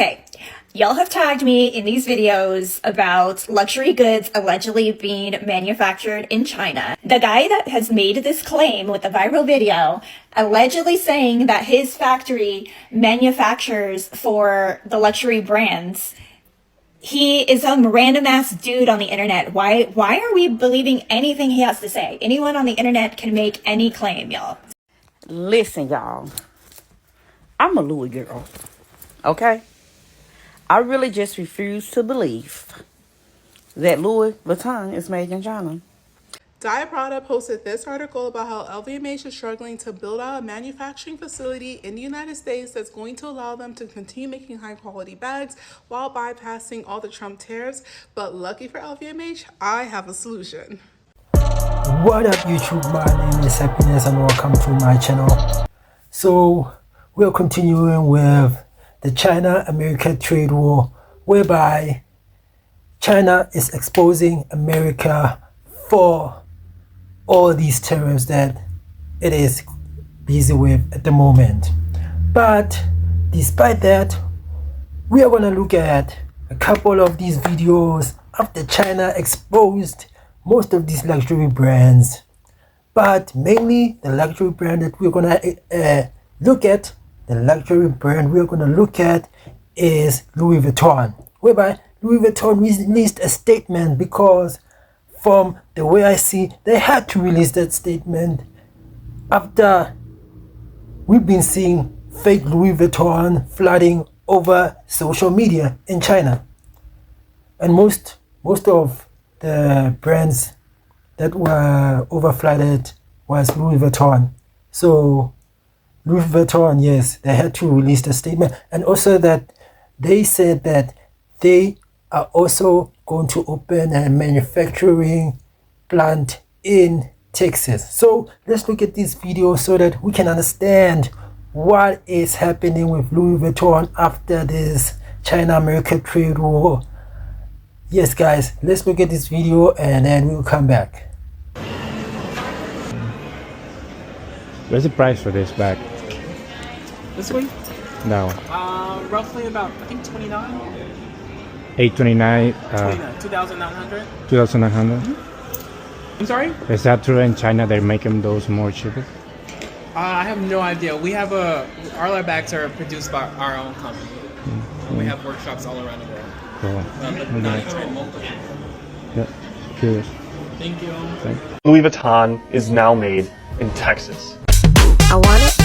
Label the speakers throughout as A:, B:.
A: Okay, y'all have tagged me in these videos about luxury goods allegedly being manufactured in China. The guy that has made this claim with the viral video, allegedly saying that his factory manufactures for the luxury brands, he is some random ass dude on the internet. Why are we believing anything he has to say? Anyone on the internet can make any claim, y'all.
B: Listen, y'all. I'm a Louis girl. Okay? I really just refuse to believe that Louis Vuitton is made in China.
C: Diet Prada posted this article about how LVMH is struggling to build out a manufacturing facility in the United States that's going to allow them to continue making high quality bags while bypassing all the Trump tariffs. But lucky for LVMH, I have a solution.
D: What up YouTube, my name is Happiness and welcome to my channel. So we're continuing with the China-America trade war, whereby China is exposing America for all these tariffs that it is busy with at the moment. But despite that, we are going to look at a couple of these videos after China exposed most of these luxury brands. But mainly the luxury brand that we're going to look at, is Louis Vuitton, whereby Louis Vuitton released a statement because from the way I see, they had to release that statement after we've been seeing fake Louis Vuitton flooding over social media in China. And most of the brands that were overflooded was Louis Vuitton. So Louis Vuitton, yes, they had to release the statement, and also that they said that they are also going to open a manufacturing plant in Texas. So let's look at this video so that we can understand what is happening with Louis Vuitton after this China-America trade war. Yes guys, let's look at this video and then we'll come back.
E: What's the price for this bag?
F: This one?
E: No.
F: Roughly about, I think 29?
E: 829.
F: 2,900.
E: 2,900.
F: I'm sorry?
E: Is that true in China they're making those more cheaper?
F: I have no idea. We have our bags are produced by our own company. We have workshops all around the world.
E: Cool.
F: But not in multiple.
E: Yeah, curious.
F: Thank you.
G: Louis Vuitton is now made in Texas.
H: I want it,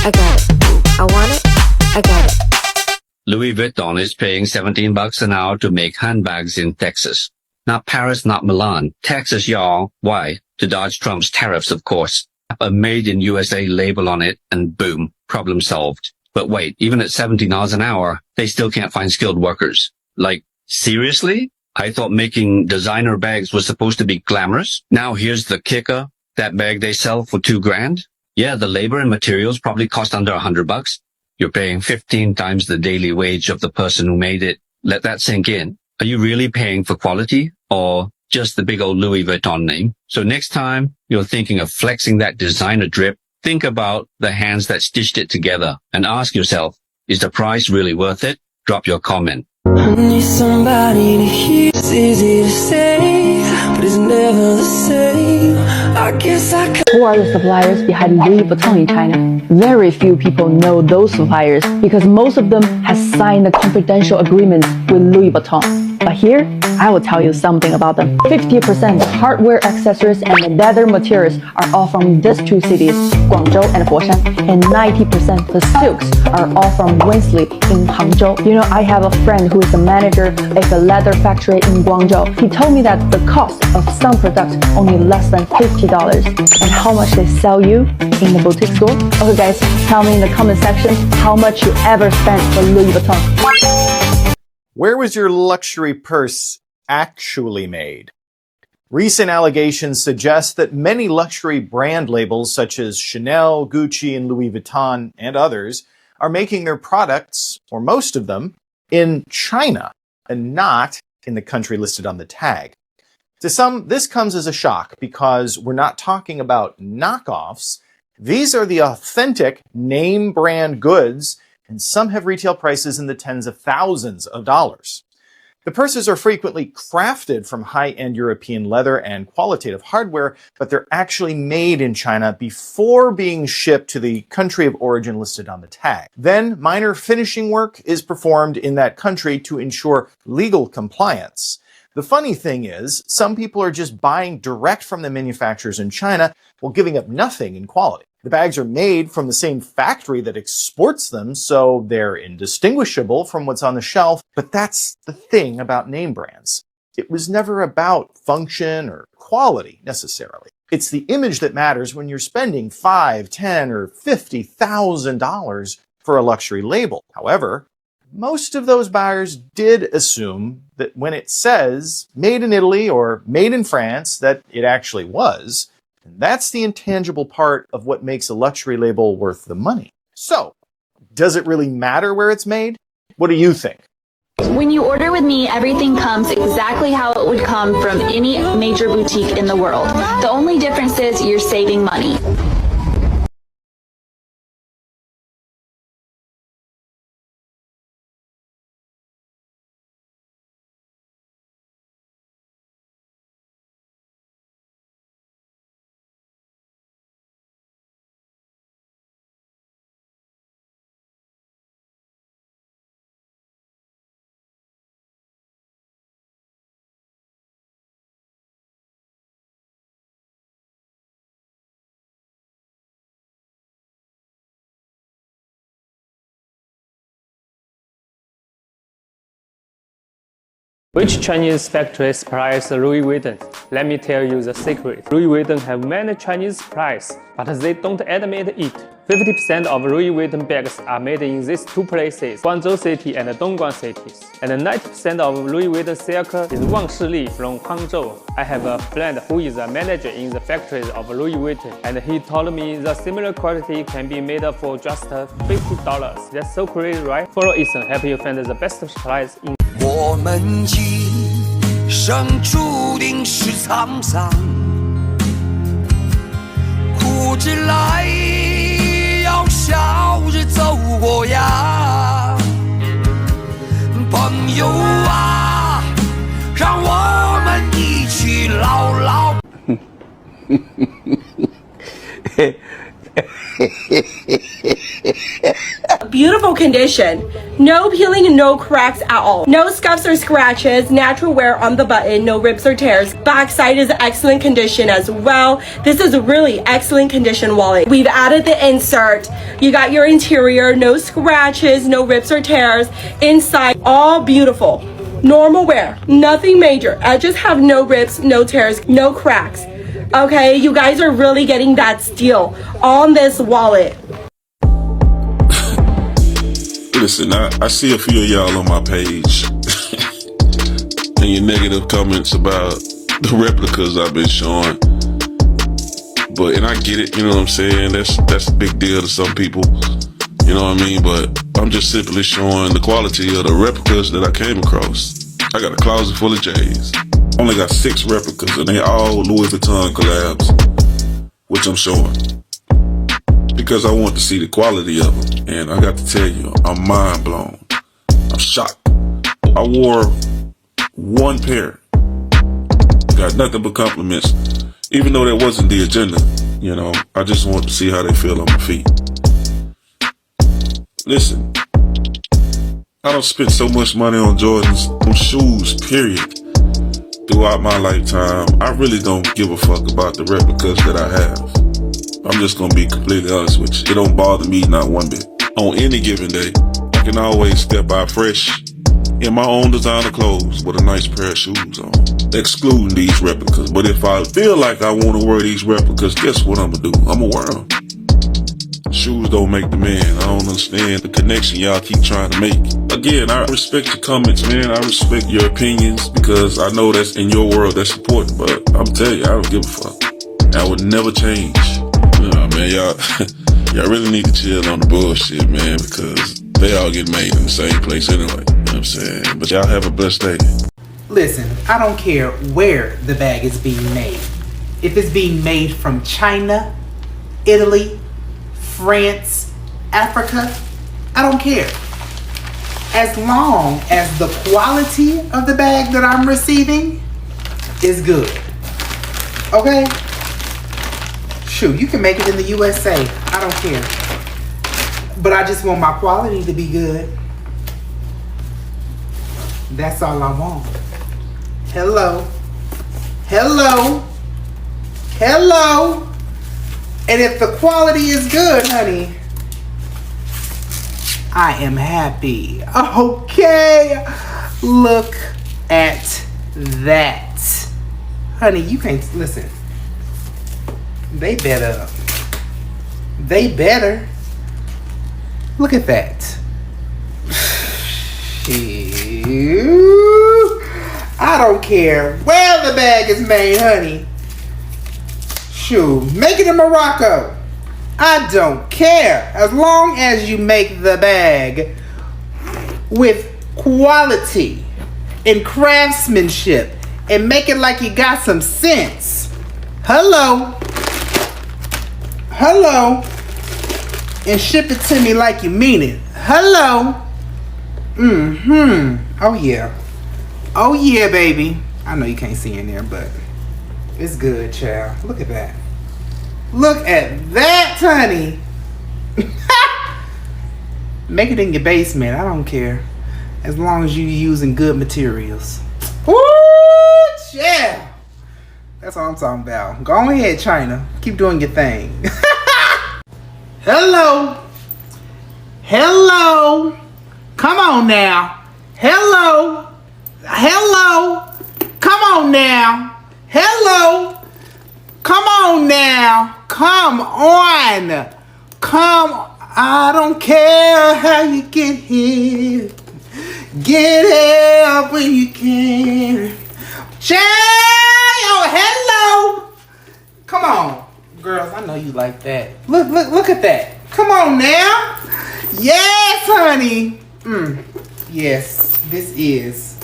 H: I got it. I want it, I got it.
I: Louis Vuitton is paying $17 an hour to make handbags in Texas. Not Paris, not Milan. Texas, y'all. Why? To dodge Trump's tariffs, of course. A made in USA label on it and boom, problem solved. But wait, even at $17 an hour, they still can't find skilled workers. Like, seriously? I thought making designer bags was supposed to be glamorous. Now here's the kicker. That bag they sell for $2,000. Yeah, the labor and materials probably cost under $100. You're paying 15 times the daily wage of the person who made it. Let that sink in. Are you really paying for quality or just the big old Louis Vuitton name? So next time you're thinking of flexing that designer drip, think about the hands that stitched it together and ask yourself, is the price really worth it? Drop your comment.
J: I need somebody to hear. It's easy to say, but it's never the same. I guess I can.
K: Who are the suppliers behind Louis Vuitton in China? Very few people know those suppliers because most of them have signed a confidential agreement with Louis Vuitton. But here, I will tell you something about them. 50% of hardware accessories and the leather materials are all from these two cities, Guangzhou and Foshan, and 90% of the silks are all from Winsley in Hangzhou. You know, I have a friend who is a manager of a leather factory in Guangzhou. He told me that the cost of some products only less than $50, and how much they sell you in the boutique store. Okay guys, tell me in the comment section how much you ever spent for Louis Vuitton.
L: Where was your luxury purse actually made? Recent allegations suggest that many luxury brand labels such as Chanel, Gucci, and Louis Vuitton, and others, are making their products, or most of them, in China, and not in the country listed on the tag. To some, this comes as a shock because we're not talking about knockoffs. These are the authentic name brand goods and some have retail prices in the tens of thousands of dollars. The purses are frequently crafted from high-end European leather and qualitative hardware, but they're actually made in China before being shipped to the country of origin listed on the tag. Then, minor finishing work is performed in that country to ensure legal compliance. The funny thing is, some people are just buying direct from the manufacturers in China while giving up nothing in quality. The bags are made from the same factory that exports them, so they're indistinguishable from what's on the shelf. But that's the thing about name brands. It was never about function or quality, necessarily. It's the image that matters when you're spending $5,000, $10,000, or $50,000 for a luxury label. However, most of those buyers did assume that when it says made in Italy or made in France, that it actually was. And that's the intangible part of what makes a luxury label worth the money. So, does it really matter where it's made? What do you think?
M: When you order with me, everything comes exactly how it would come from any major boutique in the world. The only difference is you're saving money.
N: Which Chinese factory supplies Louis Vuitton? Let me tell you the secret. Louis Vuitton have many Chinese suppliers, but they don't admit it. 50% of Louis Vuitton bags are made in these two places, Guangzhou City and Dongguan cities. And 90% of Louis Vuitton silk is Wang Shili from Hangzhou. I have a friend who is a manager in the factories of Louis Vuitton, and he told me the similar quality can be made for just $50. That's so crazy, right? Follow Ethan, help you find the best supplies in
J: 我们今生注定是沧桑，苦之来要笑着走过呀，朋友啊，让我们一起牢牢。
O: Beautiful condition. No peeling and no cracks at all. No scuffs or scratches. Natural wear on the button. No rips or tears. Backside is excellent condition as well. This is a really excellent condition wallet. We've added the insert. You got your interior. No scratches. No rips or tears. Inside, all beautiful. Normal wear. Nothing major. Edges have no rips, no tears, no cracks. Okay, you guys are really getting that steal on this wallet.
P: Listen, I see a few of y'all on my page and your negative comments about the replicas I've been showing. And I get it, you know what I'm saying? That's a big deal to some people, you know what I mean? But I'm just simply showing the quality of the replicas that I came across. I got a closet full of J's. Only got 6 replicas and they all Louis Vuitton collabs, which I'm showing because I want to see the quality of them. And I got to tell you, I'm mind blown. I'm shocked. I wore 1 pair. Got nothing but compliments. Even though that wasn't the agenda, you know, I just want to see how they feel on my feet. Listen, I don't spend so much money on Jordans, on shoes, period. Throughout my lifetime, I really don't give a fuck about the replicas that I have. I'm just gonna be completely honest with you. It don't bother me not one bit. On any given day, I can always step out fresh in my own designer clothes with a nice pair of shoes on, excluding these replicas. But if I feel like I want to wear these replicas, guess what I'm gonna do? I'm gonna wear them. Shoes don't make the man. I don't understand the connection y'all keep trying to make. Again, I respect your comments, man. I respect your opinions because I know that's in your world, that's important. But I'm telling you, I don't give a fuck. I would never change. Man, y'all really need to chill on the bullshit, man, because they all get made in the same place anyway. You know what I'm saying? But y'all have a blessed day.
Q: Listen, I don't care where the bag is being made. If it's being made from China, Italy, France, Africa, I don't care. As long as the quality of the bag that I'm receiving is good. Okay? Shoot, you can make it in the USA. I don't care. But I just want my quality to be good. That's all I want. Hello. Hello. Hello. And if the quality is good, honey, I am happy. Okay. Look at that. Honey, you can't listen. They better. They better. Look at that. I don't care where the bag is made, honey. Shoot, make it in Morocco. I don't care. As long as you make the bag with quality and craftsmanship and make it like you got some sense. Hello. Hello. And ship it to me like you mean it. Hello. Oh yeah. Oh yeah, baby. I know you can't see in there, but it's good, child. Look at that. Look at that, honey. Make it in your basement. I don't care. As long as you're using good materials. Woo, child. That's all I'm talking about. Go ahead, China. Keep doing your thing. Hello. Hello. Come on now. Hello. Hello. Come on now. Hello. Come on now. Come on. Come. I don't care how you get here. Get here when you can. Child. Hello. Come on. Girls, I know you like that. Look at that. Come on now. Yes, honey. Yes, this is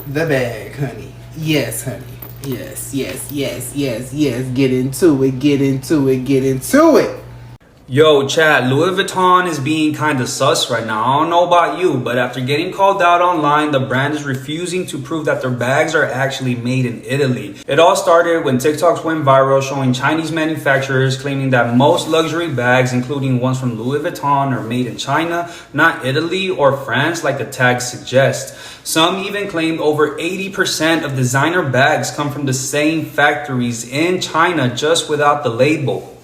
Q: the bag, honey. Yes, honey. Yes. Get into it. Get into it. Get into it.
R: Yo, chat, Louis Vuitton is being kind of sus right now. I don't know about you, but after getting called out online, the brand is refusing to prove that their bags are actually made in Italy. It all started when TikToks went viral showing Chinese manufacturers claiming that most luxury bags, including ones from Louis Vuitton, are made in China, not Italy or France like the tags suggest. Some even claimed over 80% of designer bags come from the same factories in China, just without the label.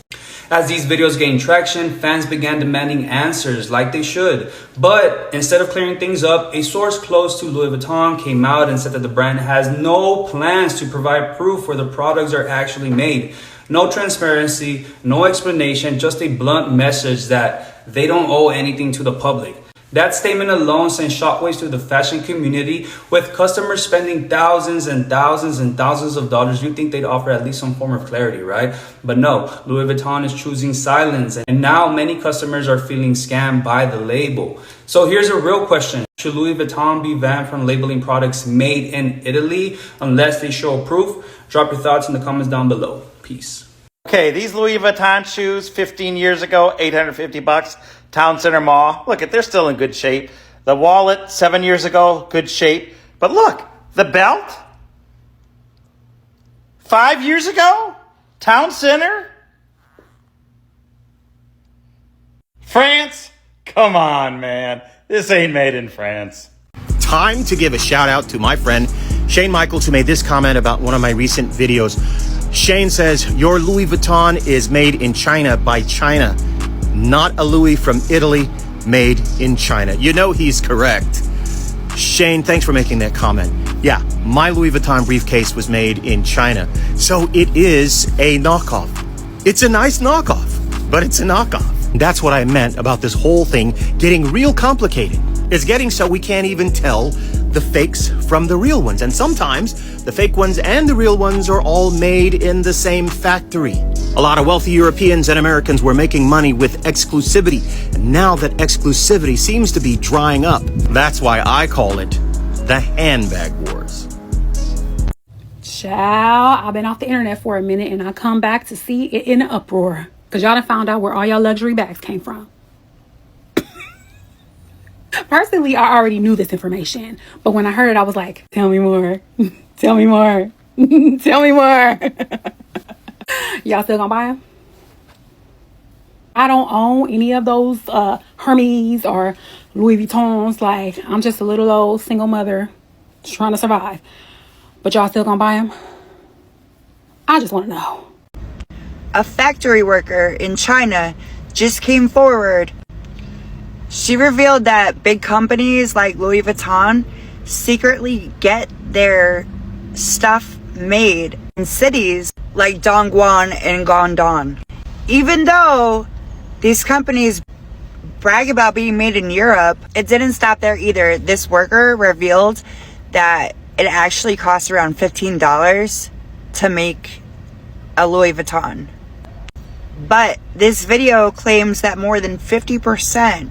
R: As these videos gained traction, fans began demanding answers like they should. But instead of clearing things up, a source close to Louis Vuitton came out and said that the brand has no plans to provide proof where the products are actually made. No transparency, no explanation, just a blunt message that they don't owe anything to the public. That statement alone sent shockwaves through the fashion community, with customers spending thousands and thousands and thousands of dollars. You'd think they'd offer at least some form of clarity, right? But no, Louis Vuitton is choosing silence, and now many customers are feeling scammed by the label. So here's a real question. Should Louis Vuitton be banned from labeling products made in Italy unless they show proof? Drop your thoughts in the comments down below. Peace.
L: Okay, these Louis Vuitton shoes, 15 years ago, $850. Town Center Mall. Look, they're still in good shape. The wallet, 7 years ago, good shape. But look, the belt, 5 years ago, Town Center. France? Come on, man. This ain't made in France. Time to give a shout out to my friend Shane Michaels, who made this comment about one of my recent videos. Shane says, your Louis Vuitton is made in China by China. Not a Louis from Italy, made in China. You know he's correct. Shane, thanks for making that comment. Yeah, my Louis Vuitton briefcase was made in China. So it is a knockoff. It's a nice knockoff, but it's a knockoff. That's what I meant about this whole thing getting real complicated. It's getting so we can't even tell the fakes from the real ones. And sometimes the fake ones and the real ones are all made in the same factory. A lot of wealthy Europeans and Americans were making money with exclusivity. And now that exclusivity seems to be drying up. That's why I call it the handbag wars.
S: Child, I've been off the internet for a minute and I come back to see it in an uproar. Because y'all done found out where all y'all luxury bags came from. Personally, I already knew this information, but when I heard it, I was like, tell me more. Tell me more. Tell me more. Y'all still gonna buy them? I don't own any of those Hermes or Louis Vuittons. Like, I'm just a little old single mother just trying to survive. But y'all still gonna buy them? I just want to know.
T: A factory worker in China just came forward. She revealed that big companies like Louis Vuitton secretly get their stuff made in cities like Dongguan and Guangdong. Even though these companies brag about being made in Europe, it didn't stop there either. This worker revealed that it actually costs around $15 to make a Louis Vuitton. But this video claims that more than 50%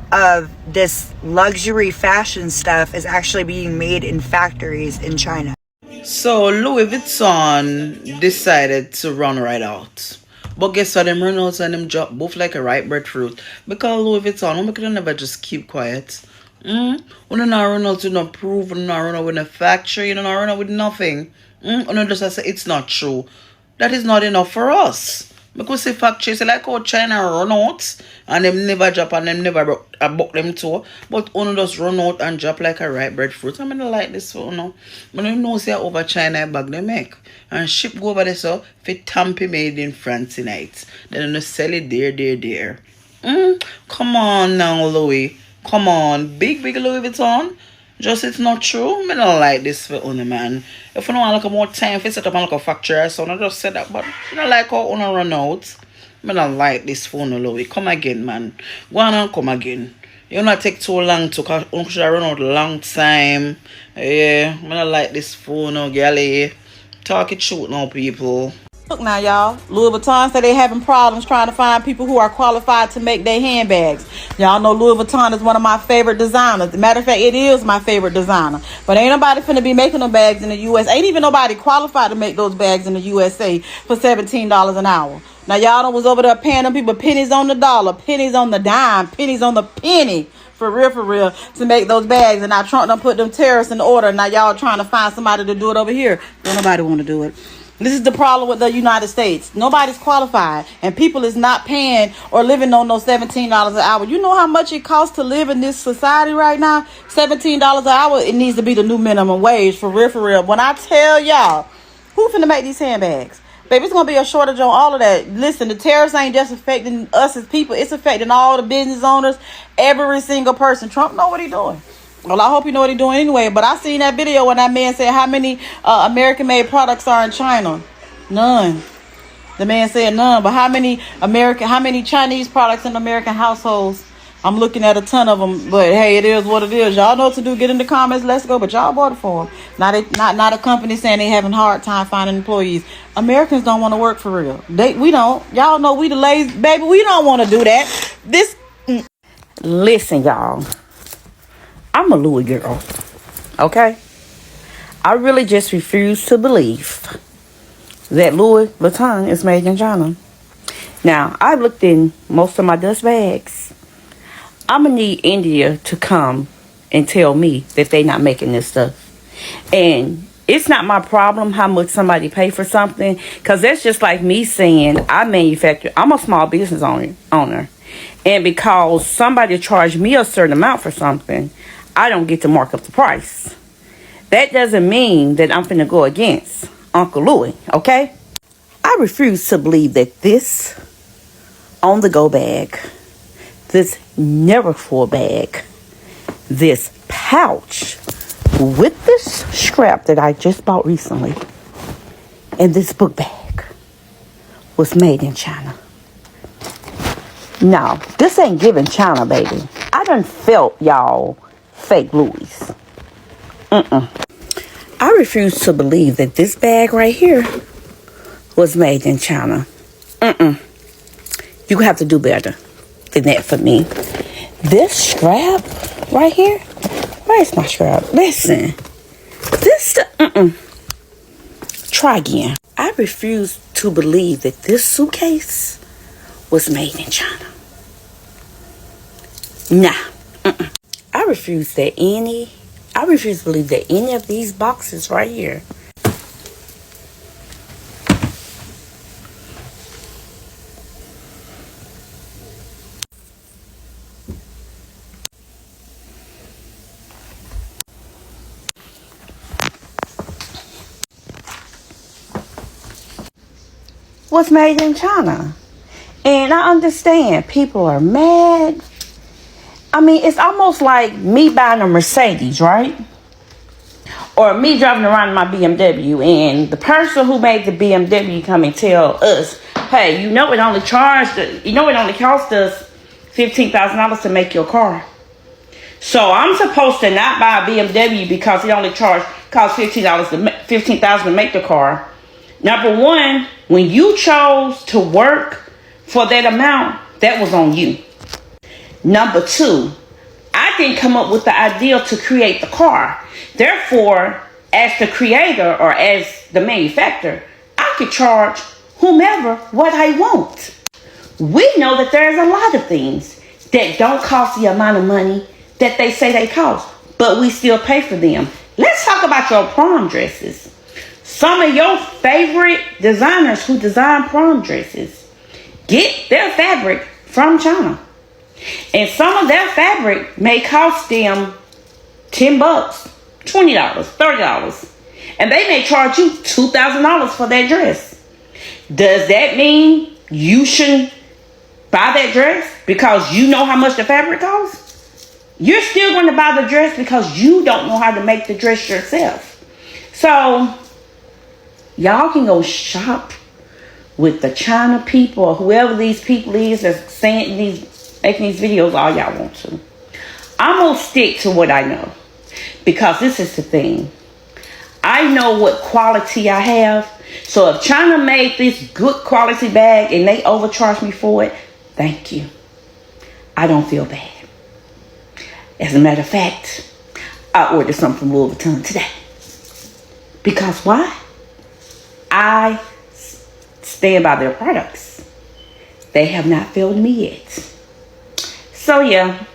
T: of this luxury fashion stuff is actually being made in factories in China.
B: So Louis Vuitton decided to run right out. But guess what? Them run out and them drop both like a ripe breadfruit. Because Louis Vuitton, we could never just keep quiet. We don't run out with no proof, we don't run out with a factory, we don't run out with nothing. We don't just say it's not true. That is not enough for us. Because the factories like how China run out and them never drop and them never buck them too. But only just run out and drop like a ripe breadfruit. I mean, I like this for no. But you know, say over China bag they make. And ship go over there so for Tampa made in France tonight. Then they sell it there. Come on now, Louis. Come on. Big Louis Vuitton. Just it's not true. I don't like this for only man. If you don't want like more time for set up like a factory or something, I just said that. But you don't like how you run out. I don't like this for only Louis. Come again, man. Go on and come again. You not take too long to cause you should run out a long time. Yeah, I don't like this for no girl. Talk it truth now, people. Look now, y'all. Louis Vuitton said they having problems trying to find people who are qualified to make their handbags. Y'all know Louis Vuitton is one of my favorite designers. Matter of fact, it is my favorite designer. But ain't nobody finna be making no bags in the U.S. Ain't even nobody qualified to make those bags in the USA for $17 an hour. Now, y'all was over there paying them people pennies on the dollar, pennies on the dime, pennies on the penny. For real, to make those bags. And now Trump done put them tariffs in order. Now y'all trying to find somebody to do it over here. Don't nobody want to do it. This is the problem with the United States. Nobody's qualified. And people is not paying or living on those $17 an hour. You know how much it costs to live in this society right now? $17 an hour, it needs to be the new minimum wage. For real. When I tell y'all, who finna make these handbags? Baby, it's going to be a shortage on all of that. Listen, the tariffs ain't just affecting us as people. It's affecting all the business owners, every single person. Trump know what he doing. Well, I hope you know what he's doing anyway. But I seen that video when that man said how many American-made products are in China. None. The man said none. But how many Chinese products in American households? I'm looking at a ton of them. But hey, it is what it is. Y'all know what to do. Get in the comments. Let's go. But y'all bought it for them. Not a company saying they having a hard time finding employees. Americans don't want to work for real. We don't. Y'all know we the lazy. Baby, we don't want to do that. Listen, y'all. I'm a Louis girl. Okay? I really just refuse to believe that Louis Vuitton is made in China. Now, I've looked in most of my dust bags. I'm going to need India to come and tell me that they're not making this stuff. And it's not my problem how much somebody pay for something. Because that's just like me saying I'm a small business owner. And because somebody charged me a certain amount for something, I don't get to mark up the price. That doesn't mean that I'm finna go against Uncle Louis, okay? I refuse to believe that this on-the-go bag, this never-full bag, this pouch with this scrap that I just bought recently, and this book bag was made in China. No, this ain't giving China, baby. I done felt y'all fake Louis. I refuse to believe that this bag right here was made in China. You have to do better than that for me. This strap right here, where's my strap? Listen, this try again. I refuse to believe that this suitcase was made in China. Nah. refuse to believe that any of these boxes right here was made in China. And I understand people are mad. I mean, it's almost like me buying a Mercedes, right? Or me driving around in my BMW, and the person who made the BMW come and tell us, hey, it only cost us $15,000 to make your car. So I'm supposed to not buy a BMW because it only cost $15,000 to make the car. Number one, when you chose to work for that amount, that was on you. Number two, I didn't come up with the idea to create the car. Therefore, as the creator or as the manufacturer, I could charge whomever what I want. We know that there's a lot of things that don't cost the amount of money that they say they cost, but we still pay for them. Let's talk about your prom dresses. Some of your favorite designers who design prom dresses get their fabric from China. And some of their fabric may cost them $10, $20, $30. And they may charge you $2,000 for that dress. Does that mean you shouldn't buy that dress because you know how much the fabric costs? You're still going to buy the dress because you don't know how to make the dress yourself. So, y'all can go shop with the China people or whoever these people is that's making these videos all y'all want to. I'm going to stick to what I know. Because this is the thing. I know what quality I have. So if China made this good quality bag and they overcharged me for it, thank you. I don't feel bad. As a matter of fact, I ordered something from Louis Vuitton today. Because why? I stand by their products. They have not failed me yet. So yeah,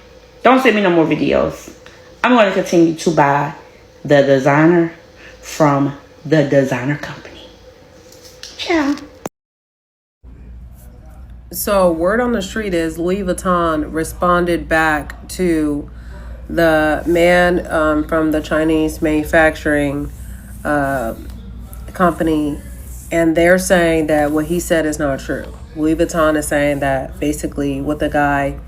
B: don't send me no more videos. I'm going to continue to buy the designer from the designer company. Ciao.
U: So word on the street is Louis Vuitton responded back to the man from the Chinese manufacturing company, and they're saying that what he said is not true. Louis Vuitton is saying that basically what the guy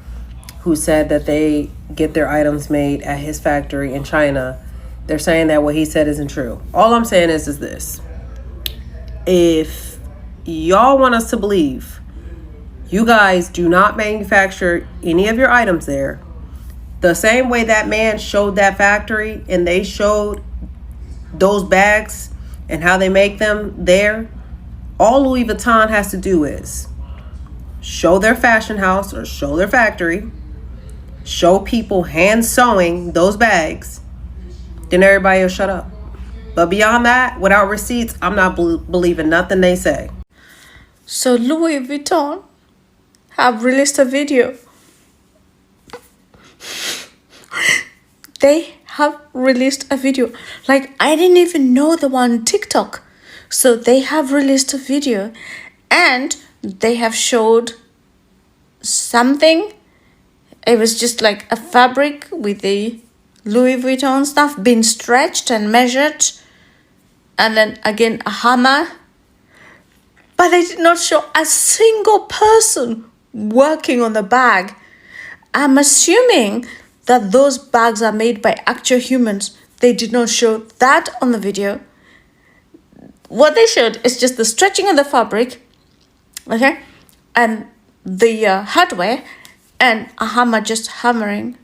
U: who said that they get their items made at his factory in China, they're saying that what he said isn't true. All I'm saying is this. If y'all want us to believe you guys do not manufacture any of your items there, the same way that man showed that factory and they showed those bags and how they make them there, all Louis Vuitton has to do is show their fashion house or show their factory, show people hand sewing those bags, then everybody will shut up. But beyond that, without receipts, I'm not believing nothing they say.
V: So Louis Vuitton have released a video. They have released a video. Like, I didn't even know they were on TikTok. So they have released a video and they have showed something. It was just like a fabric with the Louis Vuitton stuff being stretched and measured. And then again, a hammer. But they did not show a single person working on the bag. I'm assuming that those bags are made by actual humans. They did not show that on the video. What they showed is just the stretching of the fabric, okay, and the hardware, and a hammer just hammering.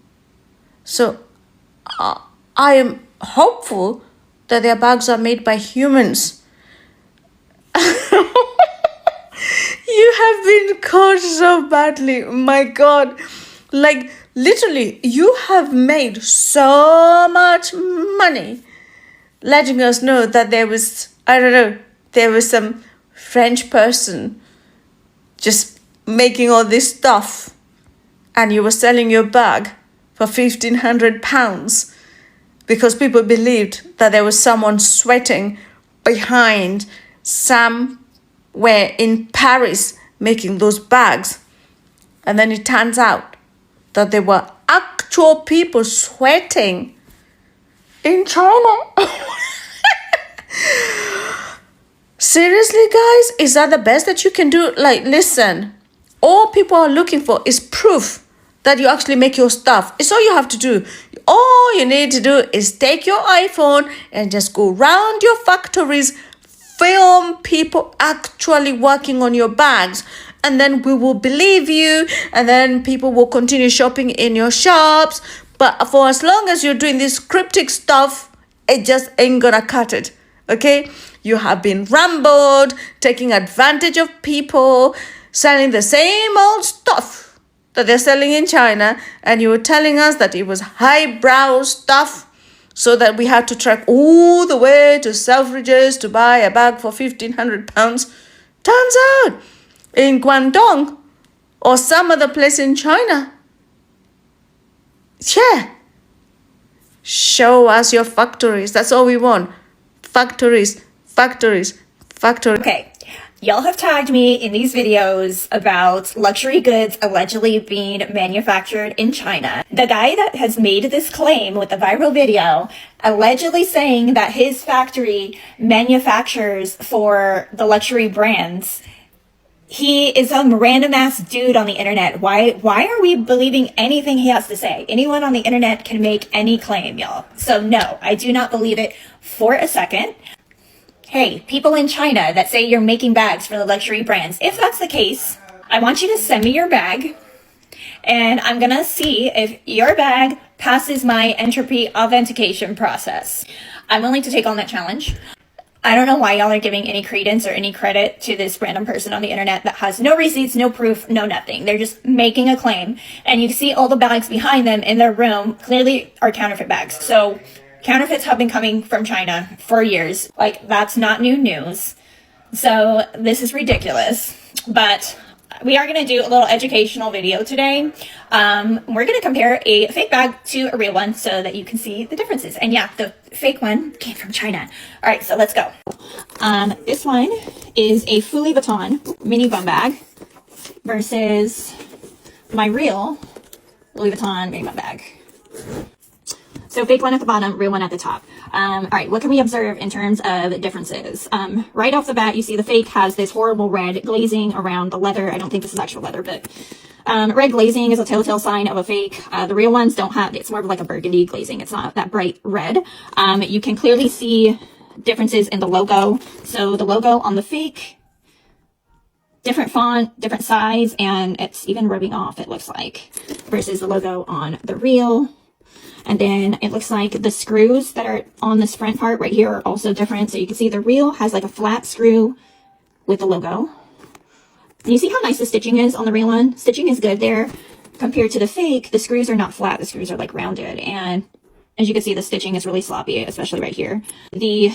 V: So I am hopeful that their bags are made by humans. You have been caught so badly. My God. Like, literally, you have made so much money letting us know that there was, I don't know, there was some French person just making all this stuff and you were selling your bag for £1,500 because people believed that there was someone sweating behind somewhere in Paris making those bags. And then it turns out that there were actual people sweating in China. Seriously, guys? Is that the best that you can do? Like, listen, all people are looking for is proof that you actually make your stuff. It's all you have to do. All you need to do is take your iPhone and just go around your factories, film people actually working on your bags, and then we will believe you, and then people will continue shopping in your shops. But for as long as you're doing this cryptic stuff, it just ain't gonna cut it, okay? You have been rambled, taking advantage of people, selling the same old stuff that they're selling in China, and you were telling us that it was highbrow stuff, so that we had to trek all the way to Selfridges to buy a bag for £1,500. Turns out, in Guangdong or some other place in China, yeah, show us your factories. That's all we want. Factories, factories, factories.
A: Okay, y'all have tagged me in these videos about luxury goods allegedly being manufactured in China. The guy that has made this claim with the viral video, allegedly saying that his factory manufactures for the luxury brands, he is some random ass dude on the internet. Why are we believing anything he has to say? Anyone on the internet can make any claim, y'all. So no, I do not believe it for a second. Hey, people in China that say you're making bags for the luxury brands, if that's the case, I want you to send me your bag, and I'm gonna see if your bag passes my entropy authentication process. I'm willing to take on that challenge. I don't know why y'all are giving any credence or any credit to this random person on the internet that has no receipts, no proof, no nothing. They're just making a claim. And you can see all the bags behind them in their room clearly are counterfeit bags. So counterfeits have been coming from China for years. Like, that's not new news. So this is ridiculous. But we are going to do a little educational video today. We're going to compare a fake bag to a real one so that you can see the differences. And yeah, the fake one came from China. All right, so let's go. This one is a Louis Vuitton mini bum bag versus my real Louis Vuitton mini bum bag. So fake one at the bottom, real one at the top. All right, what can we observe in terms of differences? Right off the bat, you see the fake has this horrible red glazing around the leather. I don't think this is actual leather, but red glazing is a telltale sign of a fake. The real ones don't have, it's more of like a burgundy glazing. It's not that bright red. You can clearly see differences in the logo. So the logo on the fake, different font, different size, and it's even rubbing off, it looks like, versus the logo on the real. And then it looks like the screws that are on this front part right here are also different. So you can see the real has like a flat screw with the logo. And you see how nice the stitching is on the real one? Stitching is good there. Compared to the fake, the screws are not flat. The screws are like rounded. And as you can see, the stitching is really sloppy, especially right here. The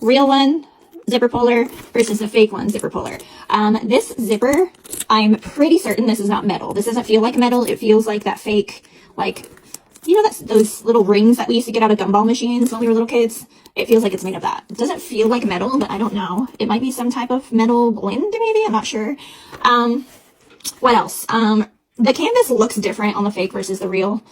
A: real one, zipper puller, versus the fake one, zipper puller. This zipper, I'm pretty certain this is not metal. This doesn't feel like metal. It feels like that fake, like, you know, that's those little rings that we used to get out of gumball machines when we were little kids. It feels like it's made of that. It doesn't feel like metal, but I don't know. It might be some type of metal blend, maybe. I'm not sure. What else? The canvas looks different on the fake versus the real.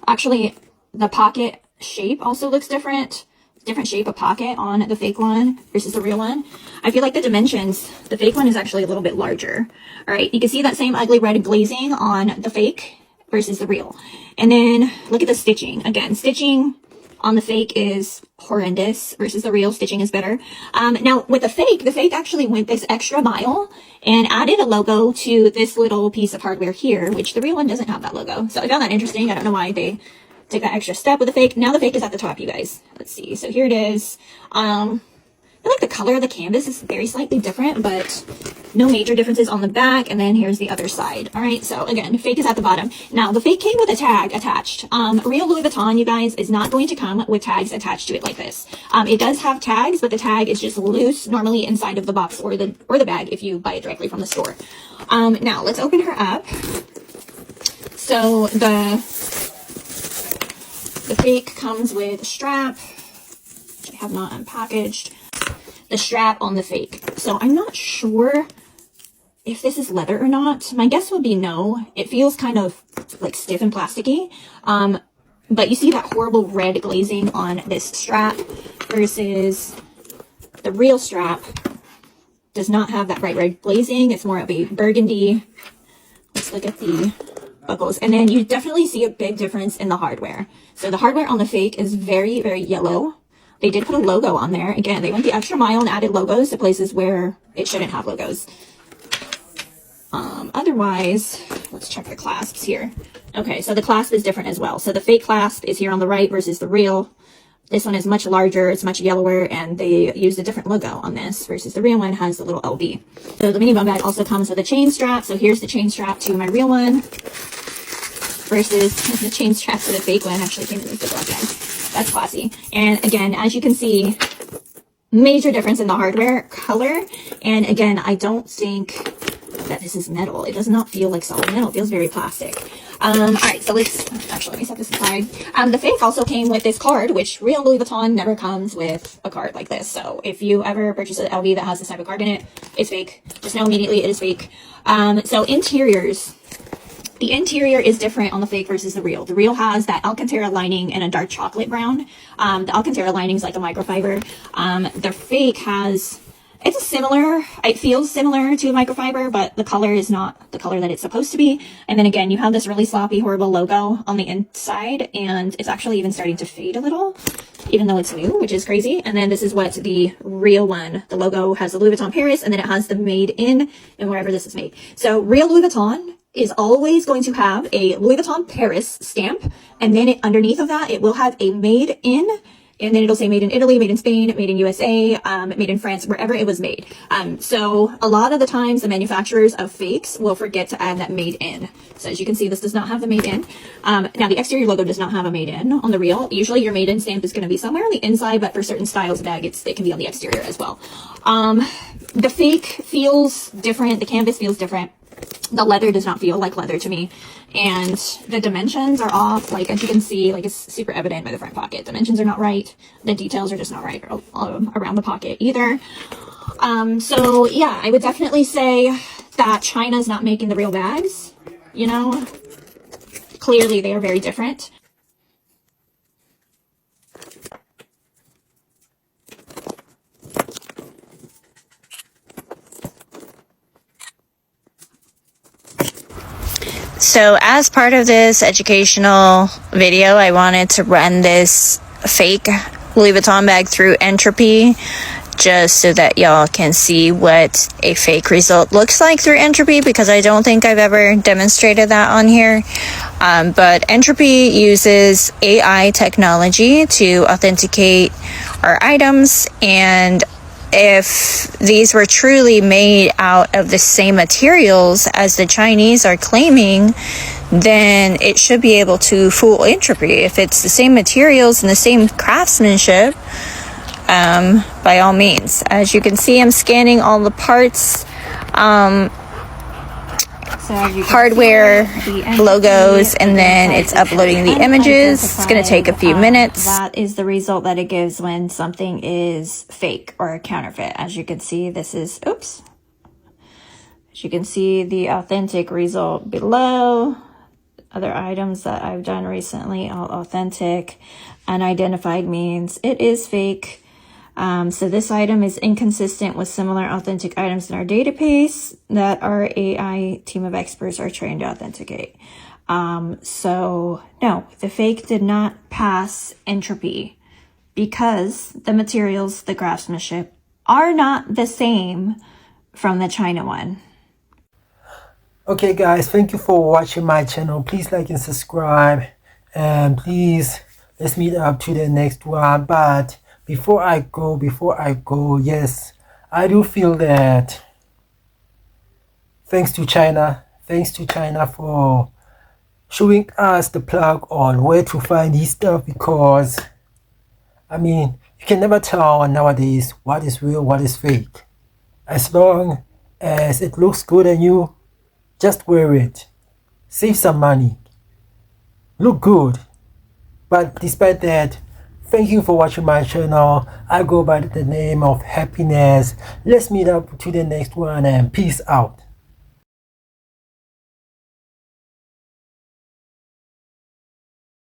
A: Actually, the pocket shape also looks different. Different shape of pocket on the fake one versus the real one. I feel like the dimensions, the fake one is actually a little bit larger. All right, you can see that same ugly red glazing on the fake versus the real. And then look at the stitching. Again, stitching on the fake is horrendous versus the real. Stitching is better. Now with the fake actually went this extra mile and added a logo to this little piece of hardware here, which the real one doesn't have that logo. So I found that interesting. I don't know why they took that extra step with the fake. Now the fake is at the top, you guys. Let's see. So here it is. I like the color of the canvas is very slightly different, but no major differences on the back. And then here's the other side. All right, so again, fake is at the bottom. Now, the fake came with a tag attached. Real Louis Vuitton, you guys, is not going to come with tags attached to it like this. It does have tags, but the tag is just loose, normally inside of the box or the bag if you buy it directly from the store. Now, let's open her up. So the fake comes with a strap, which I have not unpackaged. The strap on the fake. So I'm not sure if this is leather or not. My guess would be no. It feels kind of like stiff and plasticky. But you see that horrible red glazing on this strap versus the real strap does not have that bright red glazing. It's more of a burgundy. Let's look at the buckles. And then you definitely see a big difference in the hardware. So the hardware on the fake is very, very yellow. They did put a logo on there. Again, they went the extra mile and added logos to places where it shouldn't have logos. Otherwise, let's check the clasps here. Okay, so the clasp is different as well. So the fake clasp is here on the right versus the real. This one is much larger, it's much yellower, and they used a different logo on this versus the real one has the little LB. So the mini bum bag also comes with a chain strap. So here's the chain strap to my real one versus the chain strap to the fake one. Actually came in this Ziploc bag. That's classy. And again, as you can see, major difference in the hardware color. And again, I don't think that this is metal. It does not feel like solid metal. It feels very plastic. All right, so let me set this aside. The fake also came with this card, which real Louis Vuitton never comes with a card like this. So if you ever purchase an LV that has this type of card in it, it's fake. Just know immediately it is fake. So interiors. The interior is different on the fake versus the real. The real has that Alcantara lining and a dark chocolate brown. The Alcantara lining is like a microfiber. The fake has... It's similar, it feels similar to a microfiber, but the color is not the color that it's supposed to be. And then again, you have this really sloppy, horrible logo on the inside, and it's actually even starting to fade a little, even though it's new, which is crazy. And then this is what the real one, the logo has the Louis Vuitton Paris, and then it has the made in and wherever this is made. So real Louis Vuitton is always going to have a Louis Vuitton Paris stamp, and then underneath of that, it will have a made in. And then it'll say made in Italy, made in Spain, made in USA, made in France, wherever it was made. So a lot of the times the manufacturers of fakes will forget to add that made in. So as you can see, this does not have the made in. Now the exterior logo does not have a made in on the real. Usually your made in stamp is going to be somewhere on the inside, but for certain styles of bag, it can be on the exterior as well. The fake feels different. The canvas feels different. The leather does not feel like leather to me, and the dimensions are off. Like as you can see, like it's super evident by the front pocket. Dimensions are not right. The details are just not right around the pocket either. So yeah, I would definitely say that China's not making the real bags. You know, clearly they are very different.
C: So as part of this educational video, I wanted to run this fake Louis Vuitton bag through Entropy just so that y'all can see what a fake result looks like through Entropy, because I don't think I've ever demonstrated that on here. But Entropy uses AI technology to authenticate our items, and if these were truly made out of the same materials as the Chinese are claiming, then it should be able to fool Entropy. If it's the same materials and the same craftsmanship, by all means. As you can see, I'm scanning all the parts, hardware, logos, and then it's uploading the images. It's going to take a few minutes.
A: That is the result that it gives when something is fake or a counterfeit. As you can see, this is, oops. As you can see, the authentic result below. Other items that I've done recently, all authentic. Unidentified means it is fake. So this item is inconsistent with similar authentic items in our database that our AI team of experts are trained to authenticate. So no, the fake did not pass Entropy because the materials, the craftsmanship are not the same from the China one.
Q: Okay guys, thank you for watching my channel. Please like and subscribe, and please let's meet up to the next one. But before I go, yes, I do feel that thanks to China for showing us the plug on where to find this stuff, because I mean, you can never tell nowadays what is real, what is fake. As long as it looks good on you, just wear it. Save some money.
D: look good. But despite that, thank you for watching my channel. I go by the name of Happiness. Let's meet up to the next one and peace out.